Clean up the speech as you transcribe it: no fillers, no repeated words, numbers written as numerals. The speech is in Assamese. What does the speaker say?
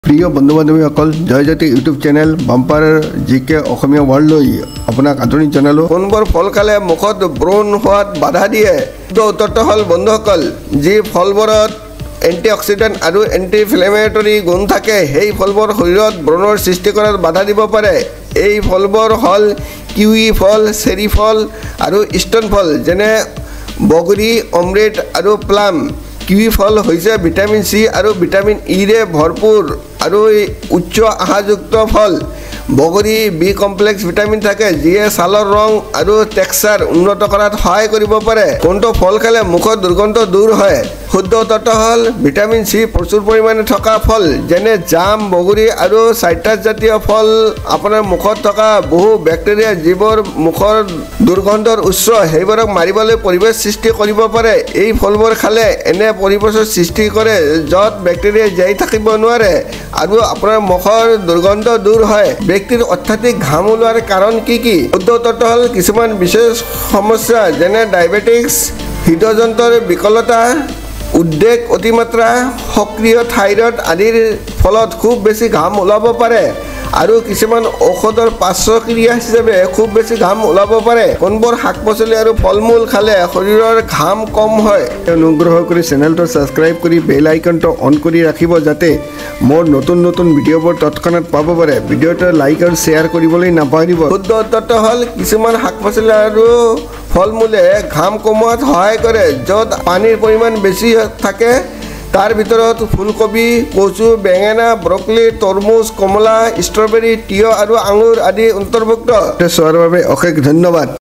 প্ৰিয় বন্ধু বান্ধৱীসকল জয়জ্যোতি ইউটিউব চেনেল বাম্পাৰ জিকে অসমীয়া ৱৰ্ল্ডলৈ আপোনাক আদৰণি জনালোঁ। কোনবোৰ ফল খালে মুখত ব্ৰণ হোৱাত বাধা দিয়ে? উত্তৰটো হ'ল বন্ধুসকল, যি ফলবোৰত এণ্টি অক্সিডেণ্ট আৰু এণ্টি ইনফ্লেমেটৰী গুণ থাকে সেই ফলবোৰ শৰীৰত ব্ৰণৰ সৃষ্টি কৰাত বাধা দিব পাৰে। এই ফলবোৰ হ'ল কিৱি ফল, চেৰি ফল আৰু ষ্ট'ন ফল, যেনে বগৰী, অমৃত আৰু প্লাম। কিৱি ফল হৈছে ভিটামিন চি আৰু ভিটামিন ইৰে ভৰপূৰ আৰু উচ্চ আহাৰযুক্ত ফল। বগৰী বি কমপ্লেক্স ভিটামিন থাকে, যিয়ে ছালৰ ৰং আৰু টেক্সচাৰ উন্নত কৰাত সহায় কৰিব পাৰে। কোনটো ফল খালে মুখৰ দুৰ্গন্ধ দূৰ হয়? শুদ্ধ উত্তৰটো হ'ল ভিটামিন চি প্ৰচুৰ পৰিমাণে থকা ফল, যেনে জাম, বগৰী আৰু চাইট্ৰাছ জাতীয় ফল। আপোনাৰ মুখত থকা বহু বেক্টেৰিয়া যিবোৰ মুখৰ দুৰ্গন্ধৰ উৎস, সেইবোৰক মাৰিবলৈ পৰিৱেশ সৃষ্টি কৰিব পাৰে। এই ফলবোৰ খালে এনে পৰিৱেশৰ সৃষ্টি কৰে য'ত বেক্টেৰিয়া জীয়াই থাকিব নোৱাৰে আৰু আপোনাৰ মুখৰ দুৰ্গন্ধ দূৰ হয়। ব্যক্তিৰ অত্যাধিক ঘাম ওলোৱাৰ কাৰণ কি কি? শুদ্ধ উত্তৰটো হ'ল কিছুমান বিশেষ সমস্যা, যেনে ডায়েবেটিক্স, হৃদযন্ত্ৰৰ বিকলতা, উদ্বেগ, অতিমাত্ৰা, সক্ৰিয় থাইৰয়ড আদিৰ ফলত খুব বেছি ঘাম ওলাব পাৰে আৰু কিছুমান ঔষধৰ পাৰ্শ্বক্ৰিয়া হিচাপে খুব বেছি ঘাম ওলাব পাৰে। কোনবোৰ শাক পাচলি আৰু ফল মূল খালে শৰীৰৰ ঘাম কম হয়? অনুগ্ৰহ কৰি চেনেলটো ছাবস্ক্ৰাইব কৰি বেল আইকনটো অন কৰি ৰাখিব, যাতে মোৰ নতুন নতুন ভিডিঅ'বোৰ তৎক্ষণাত পাব পাৰে। ভিডিঅ'টো লাইক আৰু শ্বেয়াৰ কৰিবলৈ নাপাহৰিব। শুদ্ধ উত্তৰটো হ'ল কিছুমান শাক পাচলি আৰু ফল মূলে ঘাম কমোৱাত সহায় কৰে য'ত পানীৰ পৰিমাণ বেছি থাকে। তাৰ ভিতৰত ফুলকবি, কচু, বেঙেনা, ব্ৰকলি, তৰমুজ, কমলা, ষ্ট্ৰবেৰী, তিয়ঁহ আৰু আঙুৰ আদি অন্তৰ্ভুক্ত। চোৱাৰ বাবে অশেষ ধন্যবাদ।